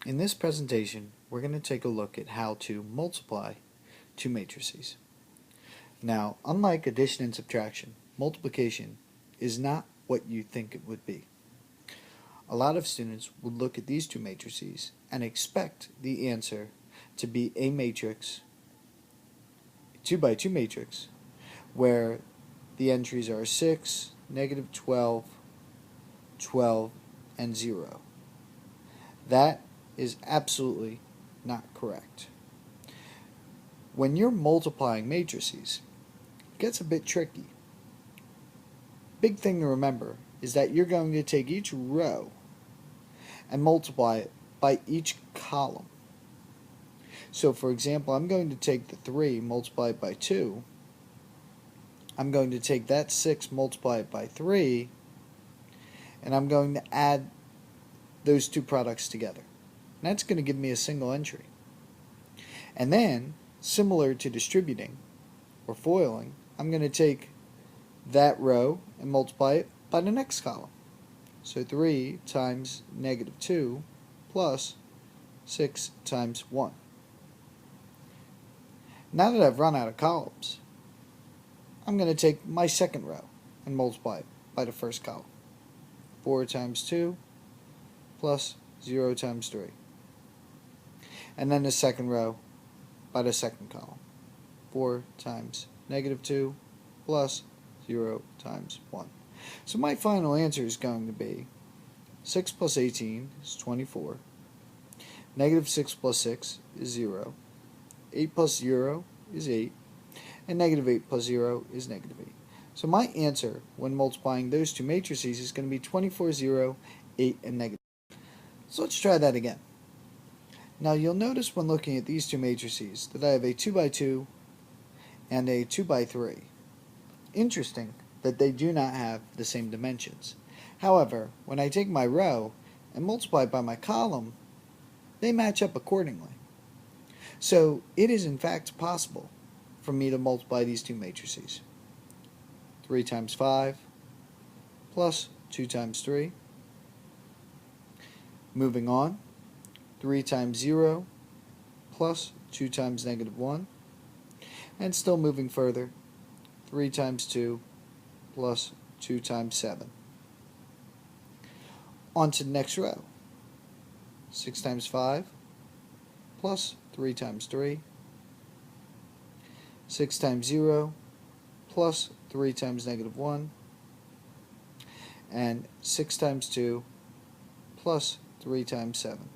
In this presentation, we're going to take a look at how to multiply two matrices. Now, unlike addition and subtraction, multiplication is not what you think it would be. A lot of students would look at these two matrices and expect the answer to be a matrix, 2 by 2 matrix, where the entries are 6, negative 12, 12, and 0. That is absolutely not correct. When you're multiplying matrices, it gets a bit tricky. Big thing to remember is that you're going to take each row and multiply it by each column. So for example, I'm going to take the 3, multiply it by 2. I'm going to take that 6, multiply it by 3, and I'm going to add those two products together. And that's going to give me a single entry. And then, similar to distributing or foiling, I'm going to take that row and multiply it by the next column. So 3 times negative 2 plus 6 times 1. Now that I've run out of columns, I'm going to take my second row and multiply it by the first column. 4 times 2 plus 0 times 3. And then the second row by the second column. 4 times negative 2 plus 0 times 1. So my final answer is going to be 6 plus 18 is 24. Negative 6 plus 6 is 0. 8 plus 0 is 8. And negative 8 plus 0 is negative 8. So my answer when multiplying those two matrices is going to be 24, 0, 8, and negative. So let's try that again. Now you'll notice when looking at these two matrices that I have a 2 by 2 and a 2 by 3. Interesting that they do not have the same dimensions. However, when I take my row and multiply by my column, they match up accordingly. So it is in fact possible for me to multiply these two matrices. 3 times 5 plus 2 times 3. Moving on, 3 times 0 plus 2 times negative 1. And still moving further, 3 times 2 plus 2 times 7. On to the next row. 6 times 5 plus 3 times 3. 6 times 0 plus 3 times negative 1. And 6 times 2 plus 3 times 7.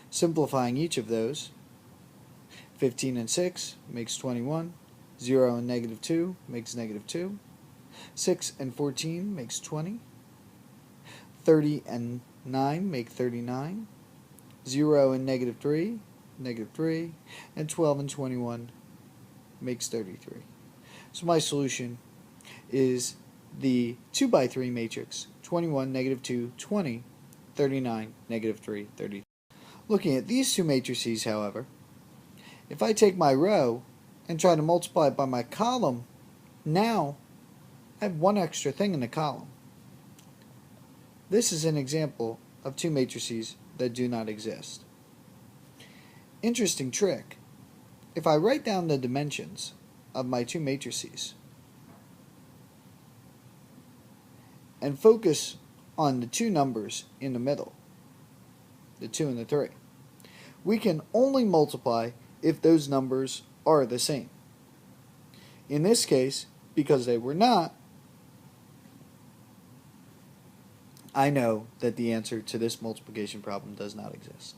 Simplifying each of those, 15 and 6 makes 21. 0 and negative 2 makes negative 2. 6 and 14 makes 20. 30 and 9 make 39. 0 and negative 3, negative 3. And 12 and 21 makes 33. So my solution is the 2 by 3 matrix, 21, negative 2, 20, 39, negative 3, 30. Looking at these two matrices, however, if I take my row and try to multiply it by my column, now I have one extra thing in the column. This is an example of two matrices that do not exist. Interesting trick. If I write down the dimensions of my two matrices and focus on the two numbers in the middle, the 2 and the 3, we can only multiply if those numbers are the same. In this case, because they were not, I know that the answer to this multiplication problem does not exist.